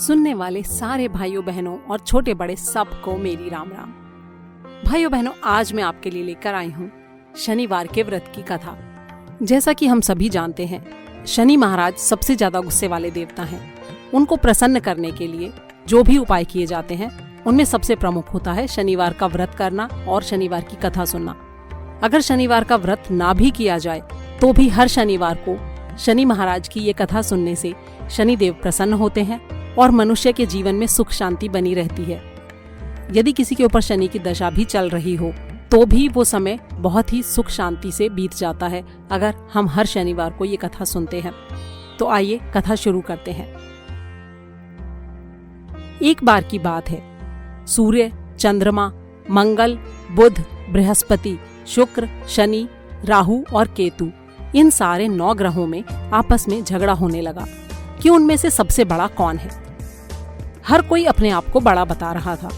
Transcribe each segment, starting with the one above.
सुनने वाले सारे भाइयों बहनों और छोटे बड़े सबको मेरी राम राम। भाइयों बहनों, आज मैं आपके लिए लेकर आई हूँ शनिवार के व्रत की कथा। जैसा कि हम सभी जानते हैं, शनि महाराज सबसे ज्यादा गुस्से वाले देवता हैं। उनको प्रसन्न करने के लिए जो भी उपाय किए जाते हैं, उनमें सबसे प्रमुख होता है शनिवार का व्रत करना और शनिवार की कथा सुनना। अगर शनिवार का व्रत ना भी किया जाए तो भी हर शनिवार को शनि महाराज की ये कथा सुनने से शनिदेव प्रसन्न होते हैं और मनुष्य के जीवन में सुख शांति बनी रहती है। यदि किसी के ऊपर शनि की दशा भी चल रही हो तो भी वो समय बहुत ही सुख शांति से बीत जाता है, अगर हम हर शनिवार को ये कथा सुनते हैं। तो आइए कथा शुरू करते हैं। एक बार की बात है, सूर्य, चंद्रमा, मंगल, बुध, बृहस्पति, शुक्र, शनि, राहु और केतु, इन सारे 9 ग्रहों में आपस में झगड़ा होने लगा कि उनमें से सबसे बड़ा कौन है। हर कोई अपने आप को बड़ा बता रहा था।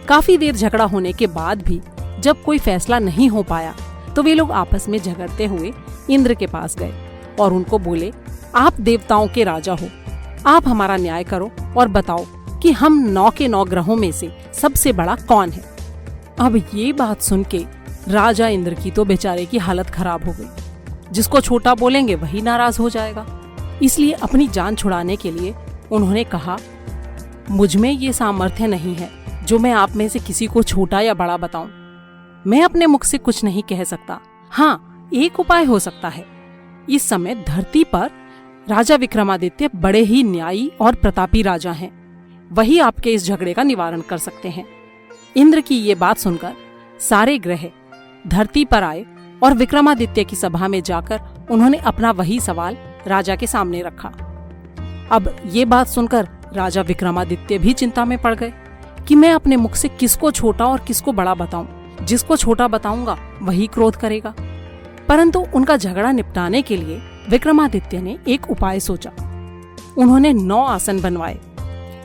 काफी देर झगड़ा होने के बाद भी जब कोई फैसला नहीं हो पाया तो वे लोग आपस में झगड़ते हुए इंद्र के पास गए और उनको बोले, आप देवताओं के राजा हो, आप हमारा न्याय करो और बताओ कि हम 9 के 9 ग्रहों में से सबसे बड़ा कौन है। अब ये बात सुन के राजा इंद्र की तो बेचारे की हालत खराब हो गई। जिसको छोटा बोलेंगे वही नाराज हो जाएगा। इसलिए अपनी जान छुड़ाने के लिए उन्होंने कहा, मुझ में ये सामर्थ्य नहीं है जो मैं आप में से किसी को छोटा या बड़ा बताऊं। मैं अपने मुख से कुछ नहीं कह सकता। हाँ, एक उपाय हो सकता है। इस समय धरती पर राजा विक्रमादित्य बड़े ही न्यायी और प्रतापी राजा हैं। वही आपके इस झगड़े का निवारण कर सकते हैं। इंद्र की ये बात सुनकर सारे ग्रह धरती पर आए और विक्रमादित्य की सभा में जाकर उन्होंने अपना वही सवाल राजा के सामने रखा। अब ये बात सुनकर राजा विक्रमादित्य भी चिंता में पड़ गए कि मैं अपने मुख से किसको छोटा और किसको बड़ा बताऊं। जिसको छोटा बताऊंगा वही क्रोध करेगा। परंतु उनका झगड़ा निपटाने के लिए विक्रमादित्य ने एक उपाय सोचा। उन्होंने 9 आसन बनवाए।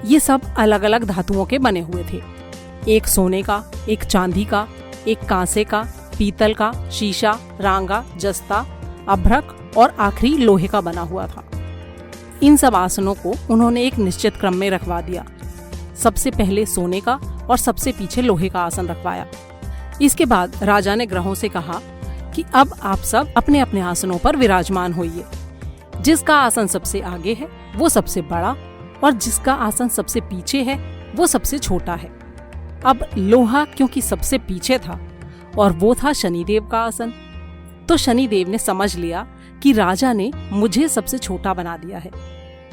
ये सब अलग अलग धातुओं के बने हुए थे। एक सोने का, एक चांदी का, एक कांसे का, पीतल का, शीशा, रांगा, जस्ता, अभ्रक और आखिरी लोहे का बना हुआ था। इन सब आसनों को उन्होंने एक निश्चित क्रम में रखवा दिया। सबसे पहले सोने का और सबसे पीछे लोहे का आसन रखवाया। इसके बाद राजा ने ग्रहों से कहा कि अब आप सब अपने अपने आसनों पर विराजमान होइए। जिसका आसन सबसे आगे है वो सबसे बड़ा और जिसका आसन सबसे पीछे है वो सबसे छोटा है। अब लोहा क्योंकि सबसे पीछे था और वो था शनिदेव का आसन, तो शनिदेव ने समझ लिया कि राजा ने मुझे सबसे छोटा बना दिया है।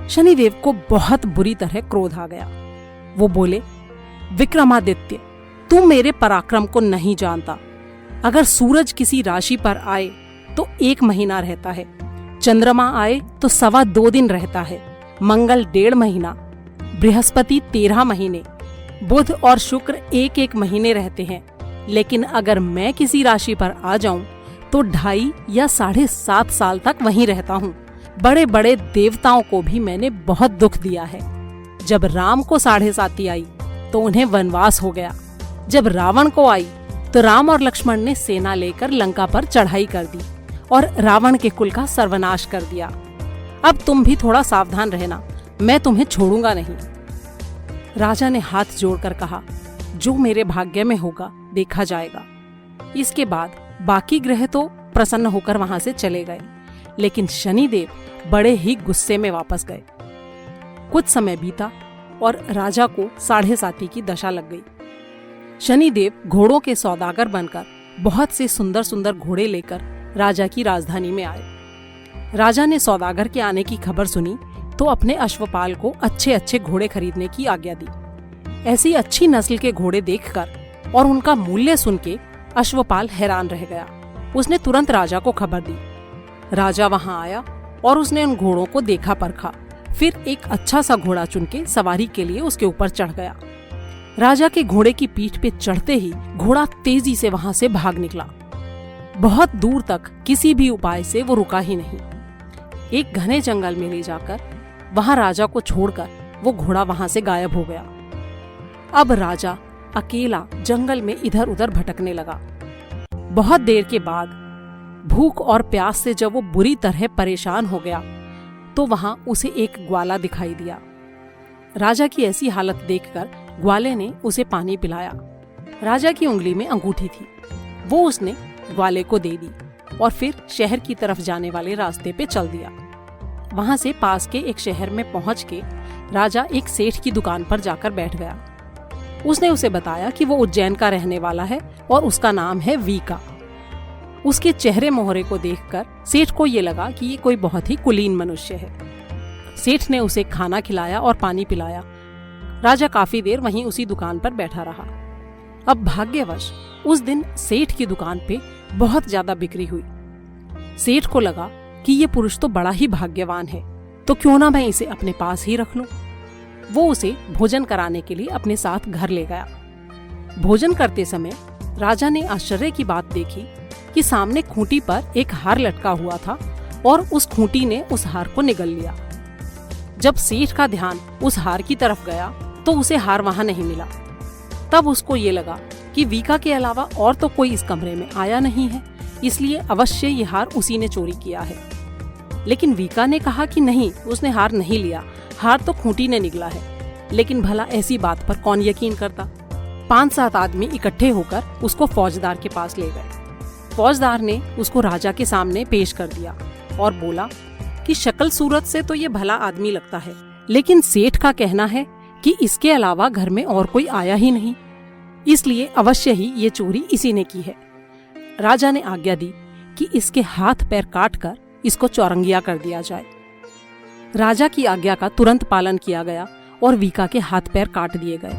शनिदेव को बहुत बुरी तरह क्रोध आ गया। वो बोले, विक्रमादित्य, तू मेरे पराक्रम को नहीं जानता। अगर सूरज किसी राशि पर आए तो 1 महीना रहता है, चंद्रमा आए तो 2.25 दिन रहता है, मंगल 1.5 महीना, बृहस्पति 13 महीने, बुध और शुक्र 1-1 महीने रहते हैं। लेकिन अगर मैं किसी राशि पर आ जाऊं तो 2.5 या 7.5 साल तक वहीं रहता हूँ। बड़े बड़े देवताओं को भी मैंने बहुत दुख दिया है। जब राम को 7.5 आई तो उन्हें वनवास हो गया। जब रावण को आई तो राम और लक्ष्मण ने सेना लेकर लंका पर चढ़ाई कर दी और रावण के कुल का सर्वनाश कर दिया। अब तुम भी थोड़ा सावधान रहना, मैं तुम्हें छोड़ूंगा नहीं। राजा ने हाथ जोड़कर कहा, जो मेरे भाग्य में होगा देखा जाएगा। इसके बाद बाकी ग्रह तो प्रसन्न होकर वहां से चले गए, लेकिन शनिदेव बड़े ही गुस्से में वापस गए। कुछ समय बीता और राजा को 7.5 की दशा लग गई। शनिदेव घोड़ों के सौदागर बनकर बहुत से सुंदर सुंदर घोड़े लेकर राजा की राजधानी में आए। राजा ने सौदागर के आने की खबर सुनी तो अपने अश्वपाल को अच्छे अच्छे घोड़े खरीदने की आज्ञा दी। ऐसी अच्छी नस्ल के घोड़े देखकर और उनका मूल्य सुन के अश्वपाल हैरान रह गया। उसने तुरंत राजा को खबर दी। राजा वहां आया और उसने उन घोड़ों को देखा परखा, फिर एक अच्छा सा घोड़ा चुन के सवारी के लिए उसके ऊपर चढ़ गया। राजा के घोड़े की पीठ पे चढ़ते ही घोड़ा तेजी से वहां से भाग निकला। बहुत दूर तक किसी भी उपाय से वो रुका ही नहीं। एक घने जंगल में ले जाकर वहां राजा को छोड़कर वो घोड़ा वहां से गायब हो गया। अब राजा अकेला जंगल में इधर उधर भटकने लगा। बहुत देर के बाद भूख और प्यास से जब वो बुरी तरह परेशान हो गया तो वहां उसे एक ग्वाला दिखाई दिया। राजा की ऐसी हालत देखकर ग्वाले ने उसे पानी पिलाया। राजा की उंगली में अंगूठी थी, वो उसने ग्वाले को दे दी और फिर शहर की तरफ जाने वाले रास्ते पे चल दिया। वहां से पास के एक शहर में पहुंच के राजा एक सेठ की दुकान पर जाकर बैठ गया। उसने उसे बताया कि वो उज्जैन का रहने वाला है और उसका नाम है वीका। उसके चेहरे मोहरे को देखकर सेठ को ये लगा कि ये कोई बहुत ही कुलीन मनुष्य है। सेठ ने उसे खाना खिलाया और पानी पिलाया। राजा काफी देर वहीं उसी दुकान पर बैठा रहा। अब भाग्यवश उस दिन सेठ की दुकान पे बहुत ज्यादा बिक्री हुई। सेठ को लगा कि ये पुरुष तो बड़ा ही भाग्यवान है, तो क्यों ना मैं इसे अपने पास ही रख लूं। वो उसे भोजन कराने के लिए अपने साथ घर ले गया। भोजन करते समय राजा ने आश्चर्य की बात देखी कि सामने खूंटी पर एक हार लटका हुआ था और उस खूंटी ने उस हार को निगल लिया। जब सेठ का ध्यान उस हार की तरफ गया तो उसे हार वहां नहीं मिला। तब उसको ये लगा कि वीका के अलावा और तो कोई इस कमरे में आया नहीं है, इसलिए अवश्य ये हार उसी ने चोरी किया है। लेकिन वीका ने कहा कि नहीं, उसने हार नहीं लिया, हार तो खूंटी ने निगला है। लेकिन भला ऐसी बात पर कौन यकीन करता। 5-7 आदमी इकट्ठे होकर उसको फौजदार के पास ले गए। फौजदार ने उसको राजा के सामने पेश कर दिया और बोला कि शक्ल सूरत से तो ये भला आदमी लगता है, लेकिन सेठ का कहना है कि इसके अलावा घर में और कोई आया ही नहीं, इसलिए अवश्य ही ये चोरी इसी ने की है। राजा ने आज्ञा दी कि इसके हाथ पैर काटकर इसको चौरंगिया कर दिया जाए। राजा की आज्ञा का तुरंत पालन किया गया और वीका के हाथ पैर काट दिए गए।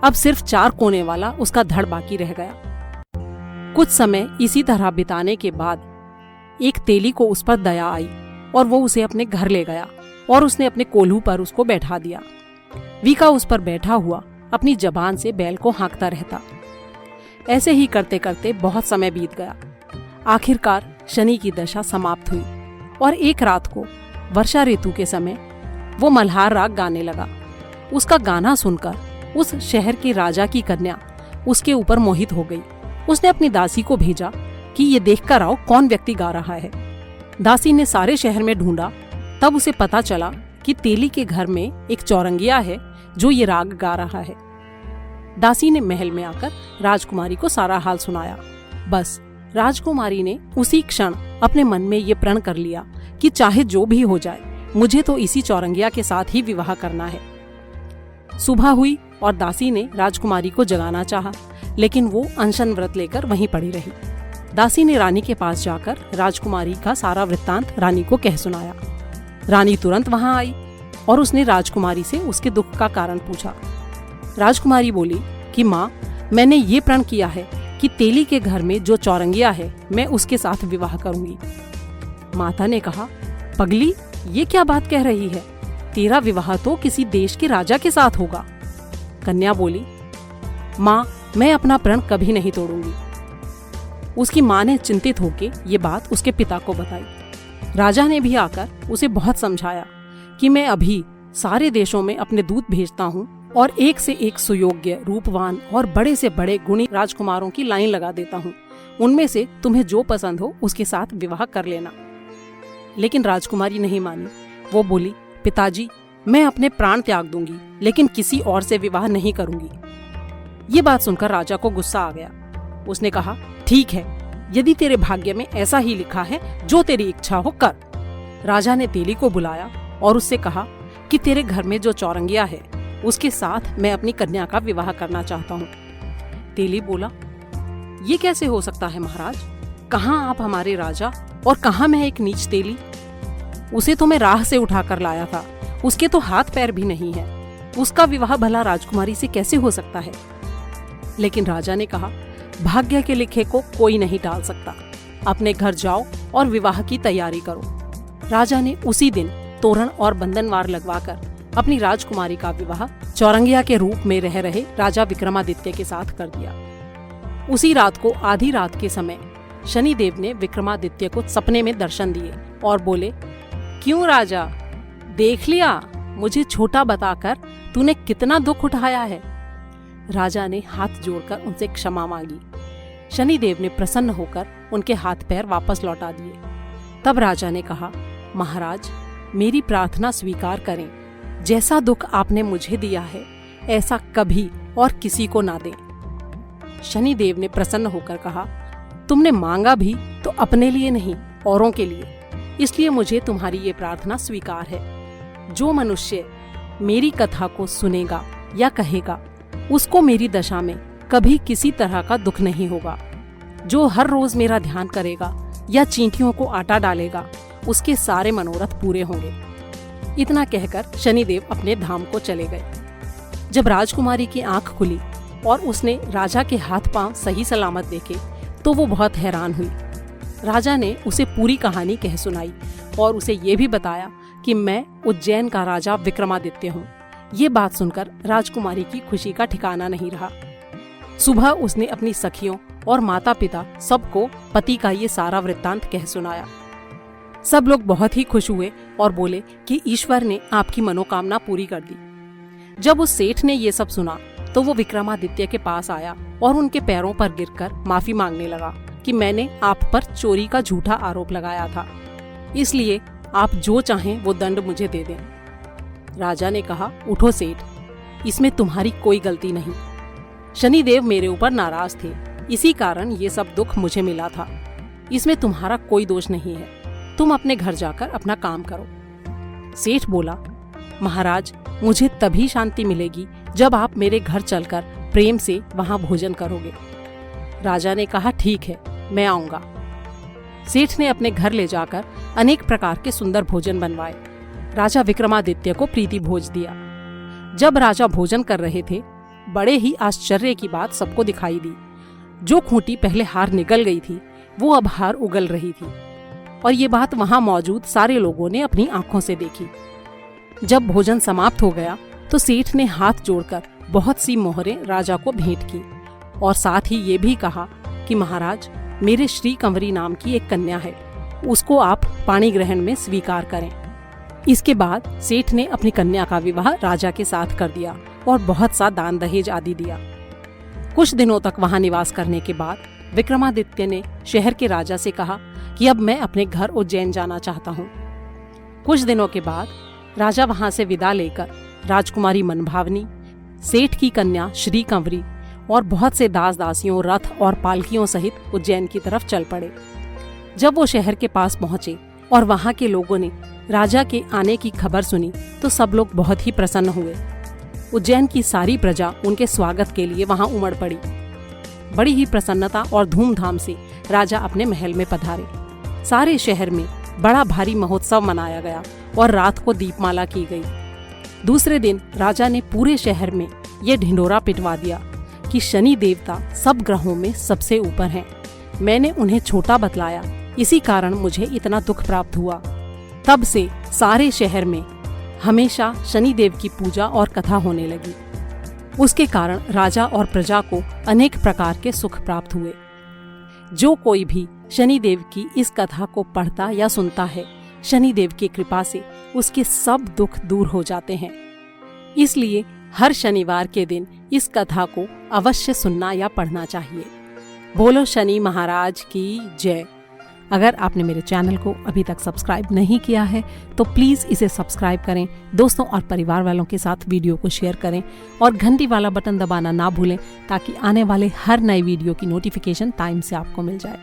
अब सिर्फ 4 कोने वाला उसका धड़ बाकी रह गया। कुछ समय इसी तरह बिताने के बाद एक तेली को उस पर दया आई और वो उसे अपने घर ले गया और उसने अपने कोल्हू पर उसको बैठा दिया। वीका उस पर बैठा हुआ अपनी जबान से बैल को हाँकता रहता। ऐसे ही करते करते बहुत समय बीत गया। आखिरकार शनि की दशा समाप्त हुई और एक रात को वर्षा ऋतु के समय वो मल्हार राग गाने लगा। उसका गाना सुनकर उस शहर के राजा की कन्या उसके ऊपर मोहित हो गई। उसने अपनी दासी को भेजा कि ये देखकर आओ कौन व्यक्ति गा रहा है। दासी ने सारे शहर में ढूंढा, तब उसे पता चला कि तेली के घर में एक चौरंगिया है जो ये राग गा रहा है। दासी ने महल में आकर राजकुमारी को सारा हाल सुनाया। बस राजकुमारी ने उसी क्षण अपने मन में ये प्रण कर लिया कि चाहे जो भी हो जाए, मुझे तो इसी चौरंगिया के साथ ही विवाह करना है। सुबह हुई और दासी ने राजकुमारी को जगाना चाहा, लेकिन वो अनशन व्रत लेकर वहीं पड़ी रही। दासी ने रानी के पास जाकर राजकुमारी का सारा वृत्तांत रानी को कह सुनाया। रानी तुरंत वहां आई और उसने राजकुमारी से उसके दुख का कारण पूछा। राजकुमारी बोली कि माँ, मैंने ये प्रण किया है कि तेली के घर में जो चौरंगिया है मैं उसके साथ विवाह करूंगी। माता ने कहा, पगली, ये क्या बात कह रही है? तेरा विवाह तो किसी देश के राजा के साथ होगा। कन्या बोली, माँ, मैं अपना प्रण कभी नहीं तोड़ूंगी। उसकी माँ ने चिंतित होकर ये बात उसके पिता को बताई। राजा ने भी आकर उसे बहुत समझाया कि मैं अभी सारे देशों में अपने दूत भेजता हूँ और एक से एक सुयोग्य, रूपवान और बड़े से बड़े गुणी राजकुमारों की लाइन लगा देता हूँ। उनमें से तुम्हें जो पसंद हो उसके साथ विवाह कर लेना। लेकिन राजकुमारी नहीं मानी। वो बोली, पिताजी, मैं अपने प्राण त्याग दूंगी, लेकिन किसी और से विवाह नहीं करूंगी। ये बात सुनकर राजा को गुस्सा आ गया। उसने कहा, ठीक है, यदि तेरे भाग्य में ऐसा ही लिखा है, जो तेरी इच्छा हो कर। राजा ने तेली को बुलाया और उससे कहा कि तेरे घर में जो चौरंगिया है उसके साथ मैं अपनी कन्या का विवाह करना चाहता हूँ। तेली बोला, ये कैसे हो सकता है महाराज? कहाँ आप हमारे राजा और कहाँ मैं एक नीच तेली? उसे तो मैं राह से उठाकर लाया था, उसके तो हाथ पैर भी नहीं है। उसका विवाह भला राजकुमारी से कैसे हो सकता है? लेकिन राजा ने कहा, भाग्य के लिखे को कोई नहीं टाल सकता। अपने घर जाओ और विवाह की तैयारी करो। राजा ने उसी दिन तोरण और बंधनवार लगवाकर अपनी राजकुमारी का विवाह चौरंगिया के रूप में रह रहे राजा विक्रमादित्य के साथ कर दिया। उसी रात को आधी रात के समय शनिदेव ने विक्रमादित्य को सपने में दर्शन दिए और बोले, क्यों राजा, देख लिया मुझे छोटा बताकर तूने कितना दुख उठाया है? राजा ने हाथ जोड़कर उनसे क्षमा मांगी। शनिदेव ने प्रसन्न होकर उनके हाथ पैर वापस लौटा दिए। तब राजा ने कहा, महाराज, मेरी प्रार्थना स्वीकार करें। जैसा दुख आपने मुझे दिया है ऐसा कभी और किसी को ना दें। शनिदेव ने प्रसन्न होकर कहा, तुमने मांगा भी तो अपने लिए नहीं, औरों के लिए, इसलिए मुझे तुम्हारी ये प्रार्थना स्वीकार है। जो मनुष्य मेरी कथा को सुनेगा या कहेगा उसको मेरी दशा में कभी किसी तरह का दुख नहीं होगा। जो हर रोज मेरा ध्यान करेगा या चींटियों को आटा डालेगा उसके सारे मनोरथ पूरे होंगे। इतना कहकर शनिदेव अपने धाम को चले गए। जब राजकुमारी की आंख खुली और उसने राजा के हाथ पांव सही सलामत देखे तो वो बहुत हैरान हुई। राजा ने उसे पूरी कहानी कह सुनाई और उसे ये भी बताया कि मैं उज्जैन का राजा विक्रमादित्य हूँ। ये बात सुनकर राजकुमारी की खुशी का ठिकाना नहीं रहा। सुबह उसने अपनी सखियों और माता पिता सबको पति का ये सारा वृत्तांत कह सुनाया। सब लोग बहुत ही खुश हुए और बोले कि ईश्वर ने आपकी मनोकामना पूरी कर दी। जब उस सेठ ने ये सब सुना तो वो विक्रमादित्य के पास आया और उनके पैरों पर गिरकर माफी मांगने लगा कि मैंने आप पर चोरी का झूठा आरोप लगाया था, इसलिए आप जो चाहें वो दंड मुझे दे दें। राजा ने कहा, उठो सेठ, इसमें तुम्हारी कोई गलती नहीं। शनिदेव मेरे ऊपर नाराज थे, इसी कारण ये सब दुख मुझे मिला था। इसमें तुम्हारा कोई दोष नहीं है। तुम अपने घर जाकर अपना काम करो। सेठ बोला, महाराज, मुझे तभी शांति मिलेगी जब आप मेरे घर चलकर प्रेम से वहां भोजन करोगे। राजा ने कहा, ठीक है, मैं आऊंगा। सेठ ने अपने घर ले जाकर अनेक प्रकार के सुंदर भोजन बनवाए। राजा विक्रमादित्य को प्रीति भोज दिया। जब राजा भोजन कर रहे थे, बड़े ही आश्चर्य की बात सबको दिखाई दी। जो खूंटी पहले हार निगल गई थी वो अब हार उगल रही थी, और ये बात वहां मौजूद सारे लोगों ने अपनी आंखों से देखी। जब भोजन समाप्त हो गया तो सेठ ने हाथ जोड़कर बहुत सी मोहरें राजा को भेंट की और साथ ही ये भी कहा कि महाराज, मेरे श्री कंवरी नाम की एक कन्या है, उसको आप पाणी ग्रहण में स्वीकार करें। इसके बाद सेठ ने अपनी कन्या का विवाह राजा के साथ कर दिया और बहुत सा दान दहेज आदि दिया। कुछ दिनों तक वहां निवास करने के बाद विक्रमादित्य ने शहर के राजा से कहा कि अब मैं अपने घर उज्जैन जाना चाहता हूँ। कुछ दिनों के बाद राजा वहां से विदा लेकर राजकुमारी मनभावनी, सेठ की कन्या श्री कंवरी और बहुत से दास दासियों, रथ और पालकियों सहित उज्जैन की तरफ चल पड़े। जब वो शहर के पास पहुंचे और वहां के लोगों ने राजा के आने की खबर सुनी तो सब लोग बहुत ही प्रसन्न हुए। उज्जैन की सारी प्रजा उनके स्वागत के लिए वहां उमड़ पड़ी। बड़ी ही प्रसन्नता और धूमधाम से राजा अपने महल में पधारे। सारे शहर में बड़ा भारी महोत्सव मनाया गया और रात को दीपमाला की गई। दूसरे दिन राजा ने पूरे शहर में ये ढिंढोरा पिटवा दिया कि शनि देवता सब ग्रहों में सबसे ऊपर हैं। मैंने उन्हें छोटा बतलाया, इसी कारण मुझे इतना दुख प्राप्त हुआ। तब से सारे शहर में हमेशा शनि देव की पूजा और कथा होने लगी। उसके कारण राजा और प्रजा को अनेक प्रकार के सुख प्राप्त हुए। जो कोई भी शनि देव की इस कथा को पढ़ता या सुनता है, शनि देव की कृपा से उसके सब दुख दूर हो जाते हैं। इसलिए हर शनिवार के दिन इस कथा को अवश्य सुनना या पढ़ना चाहिए। बोलो शनि महाराज की जय। अगर आपने मेरे चैनल को अभी तक सब्सक्राइब नहीं किया है तो प्लीज़ इसे सब्सक्राइब करें, दोस्तों और परिवार वालों के साथ वीडियो को शेयर करें और घंटी वाला बटन दबाना ना भूलें ताकि आने वाले हर नए वीडियो की नोटिफिकेशन टाइम से आपको मिल जाए।